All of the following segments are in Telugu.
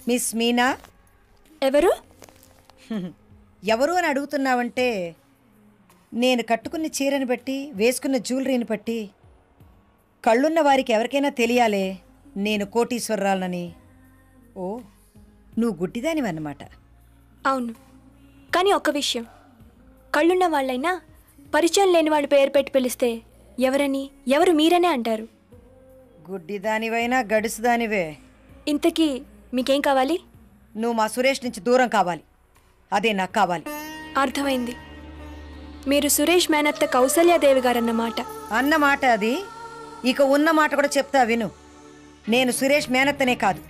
మిస్ మీనా. ఎవరు? ఎవరు అని అడుగుతున్నావంటే నేను కట్టుకున్న చీరని బట్టి వేసుకున్న జ్యువెలరీని బట్టి కళ్ళున్న వారికి ఎవరికైనా తెలియాలే నేను కోటీశ్వరరాలనని. ఓ, నువ్వు గుడ్డిదానివన్నమాట. అవును, కానీ ఒక్క విషయం, కళ్ళున్న వాళ్ళైనా పరిచయం లేని వాళ్ళు పేరు పెట్టి పిలిస్తే ఎవరు మీరనే అంటారు. గుడ్డిదానివైనా గడుసుదానివే. ఇంతకీ మీకేం కావాలి? నువ్వు మా సురేష్ నుంచి దూరం కావాలి, అదే నాకు కావాలి. అర్థమైంది, మీరు సురేష్ మేనత్త కౌసల్యాదేవి గారన్నమాట. అన్నమాట అది. ఇక ఉన్న మాట కూడా చెప్తా విను. నేను సురేష్ మేనత్తనే కాదు,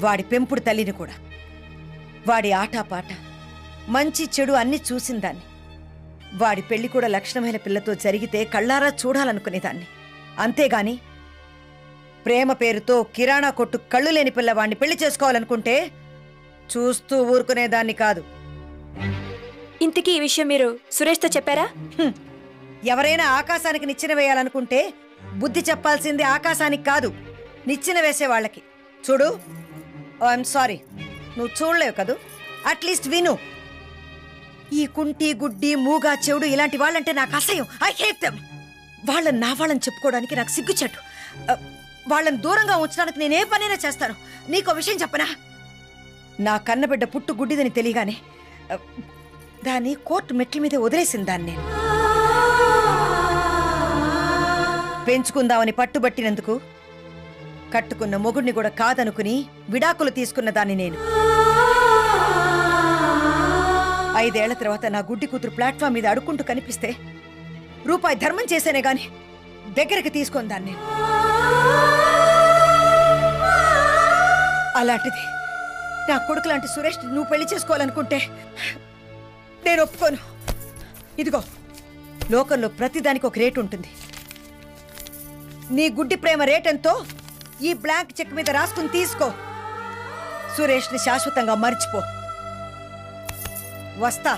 వాడి పెంపుడు తల్లిని కూడా. వాడి ఆటాపాట మంచి చెడు అన్నీ చూసిందాన్ని. వాడి పెళ్లి కూడా లక్షణమైన పిల్లతో జరిగితే కళ్ళారా చూడాలనుకునేదాన్ని. అంతేగాని ప్రేమ పేరుతో కిరాణా కొట్టు కళ్ళు లేని పిల్లవాడిని పెళ్లి చేసుకోవాలనుకుంటే చూస్తూ ఊరుకునేదాన్ని కాదు. ఇంతకీ ఈ విషయం మీరు సురేష్తో చెప్పారా? ఎవరైనా ఆకాశానికి నిచ్చెన వేయాలనుకుంటే బుద్ధి చెప్పాల్సింది ఆకాశానికి కాదు, నిచ్చెన వేసే వాళ్ళకి. చూడు, ఐఎమ్ సారీ, నువ్వు చూడలేవు కదూ, అట్లీస్ట్ విను. ఈ కుంటి గుడ్డి మూగా చెవుడు ఇలాంటి వాళ్ళంటే నాకు అసహ్యం. I hate them. వాళ్ళని నా వాళ్ళని చెప్పుకోవడానికి నాకు సిగ్గుచెట్టు. వాళ్ళని దూరంగా ఉంచడానికి నేనే పనైనా చేస్తాను. నీకో విషయం చెప్పనా? నా కన్నబిడ్డ పుట్టు గుడ్డిదని తెలియగానే దాన్ని కోర్టు మెట్ల మీద వదిలేసింది. దాన్ని నేను పెంచుకుందామని పట్టుబట్టినందుకు కట్టుకున్న మొగుడిని కూడా కాదనుకుని విడాకులు తీసుకున్న దాన్ని నేను. 5 ఏళ్ల తర్వాత నా గుడ్డి కూతురు ప్లాట్ఫామ్ మీద అడుక్కుంటూ కనిపిస్తే రూపాయి ధర్మం చేసేనే గాని దగ్గరికి తీసుకొని దాన్ని నేను. అలాంటిది నా కొడుకు లాంటి సురేష్ నువ్వు పెళ్లి చేసుకోవాలనుకుంటే నేను ఒప్పుకోను. ఇదిగో, లోకంలో ప్రతిదానికి ఒక రేటు ఉంటుంది. నీ గుడ్డి ప్రేమ రేటెంతో ఈ బ్లాంక్ చెక్ మీద రాసుకుని తీసుకో. సురేష్ని శాశ్వతంగా మర్చిపో. వస్తా.